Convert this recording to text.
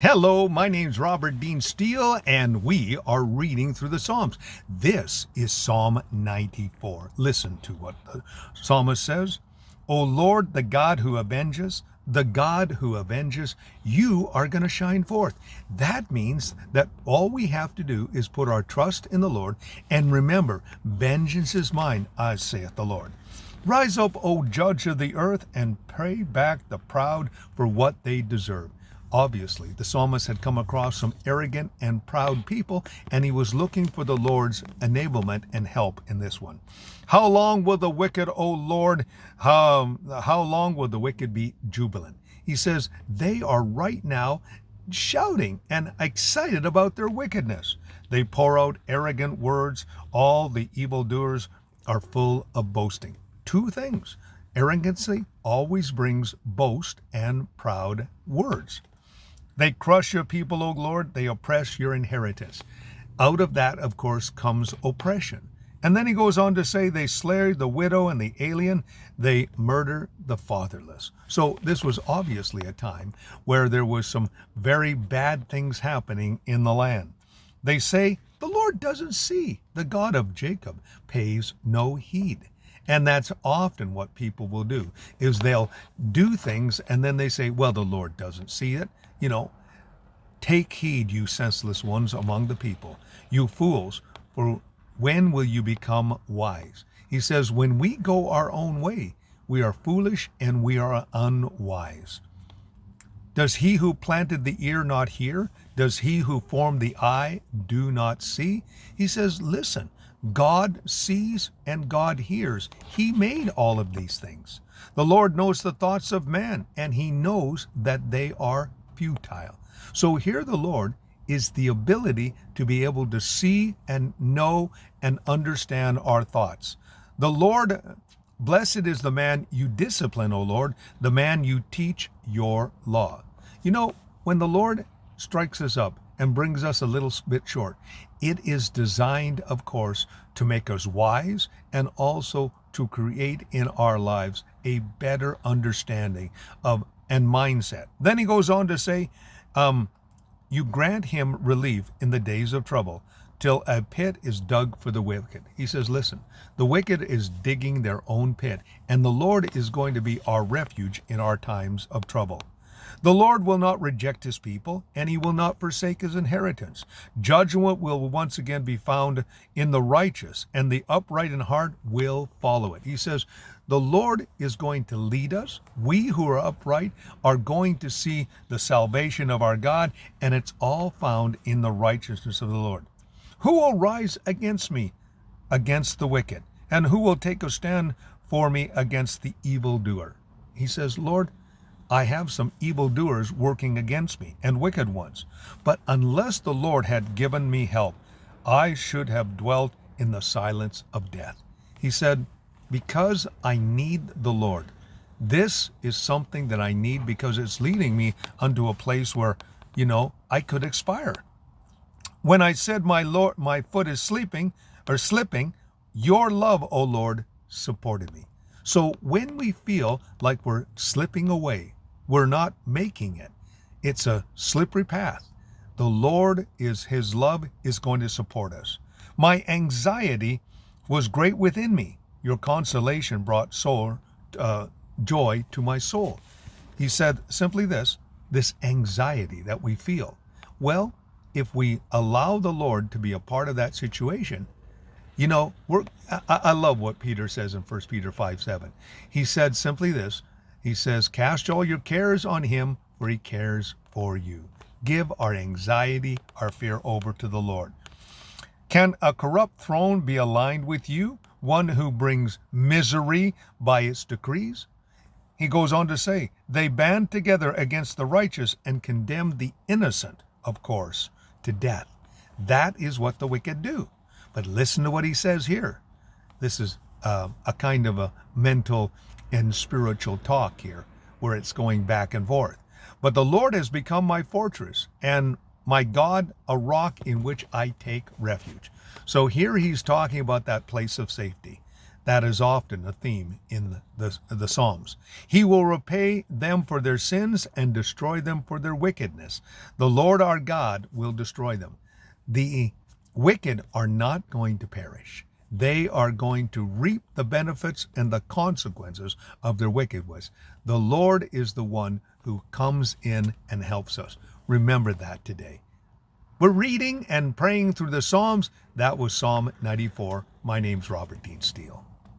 Hello, my name's Robert Dean Steele, and we are reading through the Psalms. This is Psalm 94. Listen to what the psalmist says. O Lord, the God who avenges, you are going to shine forth. That means that all we have to do is put our trust in the Lord and remember, vengeance is mine, as saith the Lord. Rise up, O judge of the earth, and pay back the proud for what they deserve. Obviously, the psalmist had come across some arrogant and proud people, and he was looking for the Lord's enablement and help in this one. How long will the wicked, O Lord, how long will the wicked be jubilant? He says they are right now shouting and excited about their wickedness. They pour out arrogant words. All the evildoers are full of boasting. Two things. Arrogancy always brings boast and proud words. They crush your people, O Lord. They oppress your inheritance. Out of that, of course, comes oppression. And then he goes on to say they slay the widow and the alien. They murder the fatherless. So this was obviously a time where there was some very bad things happening in the land. They say, the Lord doesn't see. The God of Jacob pays no heed. And that's often what people will do, is they'll do things and then they say, well, the Lord doesn't see it. Take heed, you senseless ones among the people, you fools, for when will you become wise? He says, when we go our own way, we are foolish and we are unwise. Does he who planted the ear not hear? Does he who formed the eye do not see? He says, listen, God sees and God hears. He made all of these things. The Lord knows the thoughts of man, and he knows that they are futile. So here the Lord is the ability to be able to see and know and understand our thoughts. The Lord, blessed is the man you discipline, O Lord, the man you teach your law. When the Lord strikes us up and brings us a little bit short, it is designed, of course, to make us wise and also to create in our lives a better understanding of and mindset. Then he goes on to say, you grant him relief in the days of trouble, till a pit is dug for the wicked. He says, listen, the wicked is digging their own pit, and the Lord is going to be our refuge in our times of trouble. The Lord will not reject his people, and he will not forsake his inheritance. Judgment will once again be found in the righteous, and the upright in heart will follow it. He says, the Lord is going to lead us. We who are upright are going to see the salvation of our God, and it's all found in the righteousness of the Lord. Who will rise against me, against the wicked? And who will take a stand for me against the evildoer? He says, Lord, I have some evildoers working against me and wicked ones. But unless the Lord had given me help, I should have dwelt in the silence of death. He said, because I need the Lord. This is something that I need because it's leading me unto a place where, I could expire. When I said, my Lord, my foot is slipping, your love, O Lord, supported me. So when we feel like we're slipping away, we're not making it. It's a slippery path. The Lord his love is going to support us. My anxiety was great within me. Your consolation brought joy to my soul. He said simply this anxiety that we feel. Well, if we allow the Lord to be a part of that situation, I love what Peter says in 1 Peter 5:7. He said simply this. He says, cast all your cares on him, for he cares for you. Give our anxiety, our fear over to the Lord. Can a corrupt throne be aligned with you, one who brings misery by its decrees? He goes on to say, they band together against the righteous and condemn the innocent, of course, to death. That is what the wicked do. But listen to what he says here. This is a kind of a mental and spiritual talk here, where it's going back and forth. But the Lord has become my fortress, and my God, a rock in which I take refuge. So here he's talking about that place of safety, That is often a theme in the Psalms. He will repay them for their sins and destroy them for their wickedness. The Lord our God will destroy them. The wicked are not going to perish. They are going to reap the benefits and the consequences of their wickedness. The Lord is the one who comes in and helps us. Remember that today. We're reading and praying through the Psalms. That was Psalm 94. My name's Robert Dean Steele.